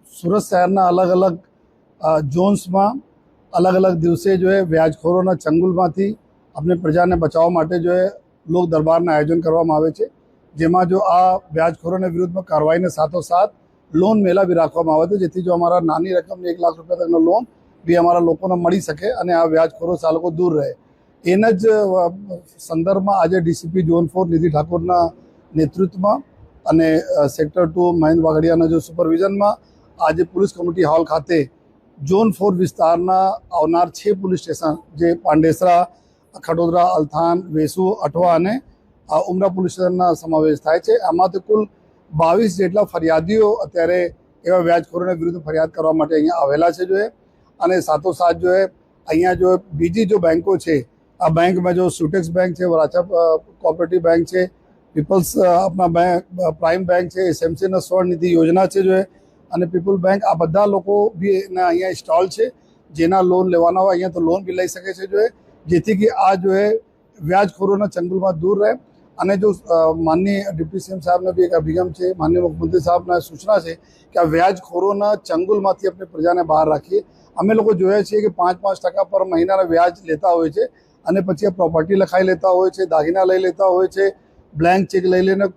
સુરત શહેરના અલગ અલગ ઝોન્સમાં અલગ અલગ દિવસે જો है વ્યાજખોરોના ચંગુલમાંથી આપણે પ્રજાને બચાવવા માટે જો है લોક દરબારના આયોજન કરવામાં આવે છે, જેમાં જો આ વ્યાજખોરોને વિરુદ્ધમાં કાર્યવાહીને સાથોસાથ લોન મેળા બી રાખવામાં આવે છે, જેથી જો અમારા નાની રકમની 1 લાખ રૂપિયા તકનો લોન બી અમારા લોકોને મળી શકે અને આ વ્યાજખોરો ચાલકો દૂર રહે। એના જ સંદર્ભમાં આજે ડીસીપી ઝોન 4 નિધિ ઠાકોરના નેતૃત્વમાં અને સેક્ટર 2 મહેન્દ્ર વાઘડિયાના જો સુપરવિઝનમાં આજે પોલીસ કમિટી હોલ ખાતે ઝોન 4 વિસ્તારના આવનાર 6 પોલીસ સ્ટેશન જે પાંડેસરા, ખડોદરા, અલથાણ, વેસુ, અઠવા અને ઉમરા પોલીસ સ્ટેશનના સમાવેશ થાય છે। આમાંથી કુલ 22 જેટલા ફરિયાદીઓ અત્યારે એવા વ્યાજખોરોને વિરુદ્ધ ફરિયાદ કરવા માટે અહીંયા આવેલા છે જો અને સાથોસાથ જો અહીંયા જો બીજી જો બેંકો છે, આ બેંકમાં જો સુટેક્સ બેંક છે, વરાછા કોઓપરેટિવ બેંક છે, પીપલ્સ આપણા બેંક પ્રાઇમ બેંક છે, એસએમસીના સ્વનિધિ યોજના છે જો અને પીપલ બેંક, આ બધા લોકો બી એના અહીંયા સ્ટોલ છે, જેના લોન લેવાના હોય અહીંયા તો લોન બી લઈ શકે છે જો જેથી કે આ જો વ્યાજખોરોના ચંગુલમાં દૂર રહે। અને જો માનનીય ડિપ્ટી સીએમ સાહેબને બી એક અભિગમ છે, માનનીય મુખ્યમંત્રી સાહેબના સૂચના છે કે આ વ્યાજખોરોના ચંગુલમાંથી આપણે પ્રજાને બહાર રાખીએ। અમે લોકો જોયા છીએ કે 5% પર મહિનાના વ્યાજ લેતા હોય છે અને પછી આ પ્રોપર્ટી લખાઈ લેતા હોય છે, દાગીના લઈ લેતા હોય છે, બ્લેન્ક ચેક લઈ લઈને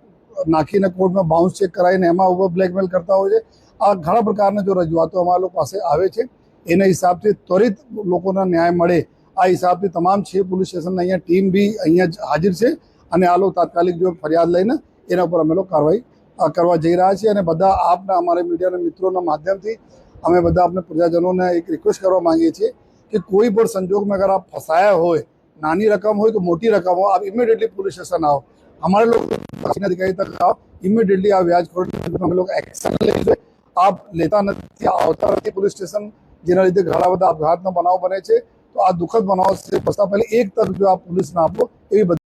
નાખીને કોર્ટમાં બાઉન્સ ચેક કરાવીને એમાં ઉપર બ્લેકમેલ કરતા હોય છે। આ ઘણા પ્રકારના જો રજૂઆતો અમારા લોકો પાસે આવે છે, એના હિસાબથી ત્વરિત લોકોને ન્યાય મળે આ હિસાબથી તમામ 6 પોલીસ સ્ટેશનના અહીંયા ટીમ બી અહીંયા હાજર છે અને આ લોકો તાત્કાલિક જો ફરિયાદ લઈને એના ઉપર અમે લોકો કાર્યવાહી કરવા જઈ રહ્યા છીએ। અને બધા આપના અમારા મીડિયાના મિત્રોના માધ્યમથી અમે બધા આપણે પ્રજાજનોને એક રિક્વેસ્ટ કરવા માંગીએ છીએ કે કોઈ પણ સંજોગમાં અગર આપ ફસાયા હોય, નાની રકમ હોય કે મોટી રકમ हो, आप इमीडिएटली पुलिस स्टेशन आओ। हमारे लोग अधिकारी तक आओ, इमीडिएटली आप व्याजखोर हम लोग एक्शन लेंगे। आप लेता नहीं આવતા નથી પોલીસ સ્ટેશન, જેના લીધે ઘણા બધા આપઘાતનો બનાવ બને છે। તો આ દુઃખદ બનાવ છે, બસતા પહેલે એક તક જો આપ પોલીસને આપો એવી